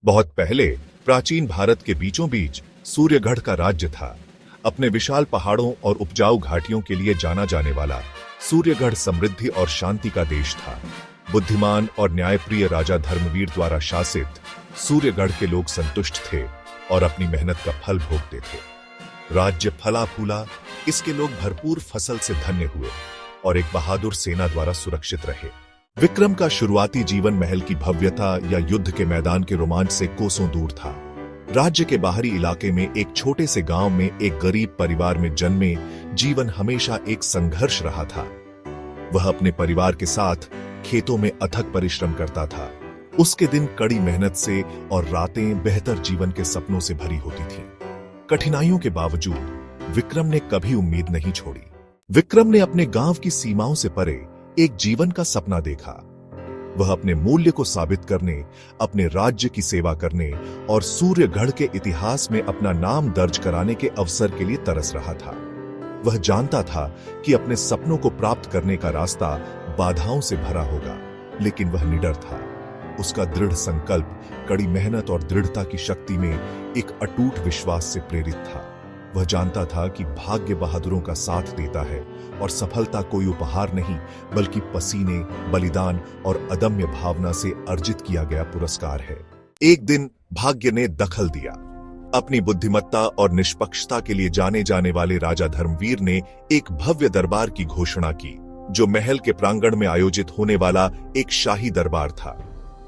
बहुत पहले प्राचीन भारत के बीचों बीच सूर्यगढ़ का राज्य था। अपने विशाल पहाड़ों और उपजाऊ घाटियों के लिए जाना जाने वाला सूर्यगढ़ समृद्धि और शांति का देश था। बुद्धिमान और न्यायप्रिय राजा धर्मवीर द्वारा शासित सूर्यगढ़ के लोग संतुष्ट थे और अपनी मेहनत का फल भोगते थे। राज्य फला फूला, इसके लोग भरपूर फसल से धन्य हुए और एक बहादुर सेना द्वारा सुरक्षित रहे। विक्रम का शुरुआती जीवन महल की भव्यता या युद्ध के मैदान के रोमांच से कोसों दूर था। राज्य के बाहरी इलाके में एक छोटे से गांव में एक गरीब परिवार में जन्मे जीवन हमेशा एक संघर्ष रहा था। वह अपने परिवार के साथ खेतों में अथक परिश्रम करता था। उसके दिन कड़ी मेहनत से और रातें बेहतर जीवन के सपनों से भरी होती थीं। कठिनाइयों के बावजूद विक्रम ने कभी उम्मीद नहीं छोड़ी। विक्रम ने अपने गांव की सीमाओं से परे एक जीवन का सपना देखा। वह अपने मूल्य को साबित करने, अपने राज्य की सेवा करने और सूर्यगढ़ के इतिहास में अपना नाम दर्ज कराने के अवसर के लिए तरस रहा था। वह जानता था कि अपने सपनों को प्राप्त करने का रास्ता बाधाओं से भरा होगा, लेकिन वह निडर था। उसका दृढ़ संकल्प कड़ी मेहनत और दृढ़ता की शक्ति में एक अटूट विश्वास से प्रेरित था। वह जानता था कि भाग्य बहादुरों का साथ देता है और सफलता कोई उपहार नहीं, बल्कि पसीने, बलिदान और अदम्य भावना से अर्जित किया गया पुरस्कार है। एक दिन भाग्य ने दखल दिया। अपनी बुद्धिमत्ता और निष्पक्षता के लिए जाने जाने वाले राजा धर्मवीर ने एक भव्य दरबार की घोषणा की, जो महल के प्रांगण में आयोजित होने वाला एक शाही दरबार था।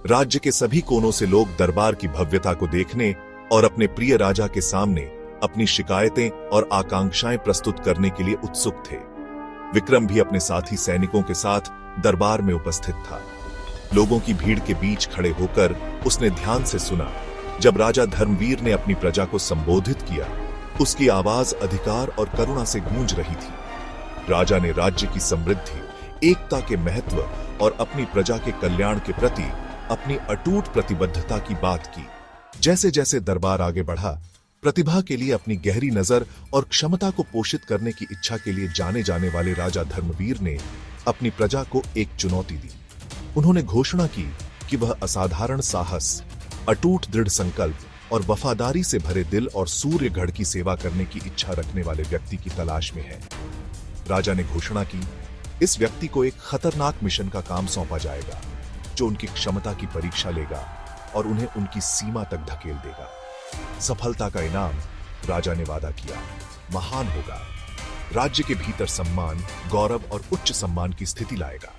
राज्य के सभी कोनों से लोग दरबार की भव्यता को देखने और अपने प्रिय राजा के सामने अपनी शिकायतें और आकांक्षाएं प्रस्तुत करने के लिए उत्सुक थे। विक्रम भी अपने साथी सैनिकों के साथ दरबार में उपस्थित था। लोगों की भीड़ के बीच खड़े होकर उसने ध्यान से सुना। जब राजा धर्मवीर ने अपनी प्रजा को संबोधित किया, उसकी आवाज अधिकार और करुणा से गूंज रही थी। राजा ने राज्य की समृद्धि, एकता के महत्व और अपनी प्रजा के कल्याण के प्रति अपनी अटूट प्रतिबद्धता की बात की। जैसे जैसे दरबार आगे बढ़ा, प्रतिभा के लिए अपनी गहरी नजर और क्षमता को पोषित करने की इच्छा के लिए जाने जाने वाले राजा धर्मवीर ने अपनी प्रजा को एक चुनौती दी। उन्होंने घोषणा की कि वह असाधारण साहस, अटूट दृढ़ संकल्प और वफादारी से भरे दिल और सूर्यगढ़ की सेवा करने की इच्छा रखने वाले व्यक्ति की तलाश में है। राजा ने घोषणा की, इस व्यक्ति को एक खतरनाक मिशन का काम सौंपा जाएगा, जो उनकी क्षमता की परीक्षा लेगा और उन्हें उनकी सीमा तक धकेल देगा। सफलता का इनाम, राजा ने वादा किया, महान होगा। राज्य के भीतर सम्मान, गौरव और उच्च सम्मान की स्थिति लाएगा।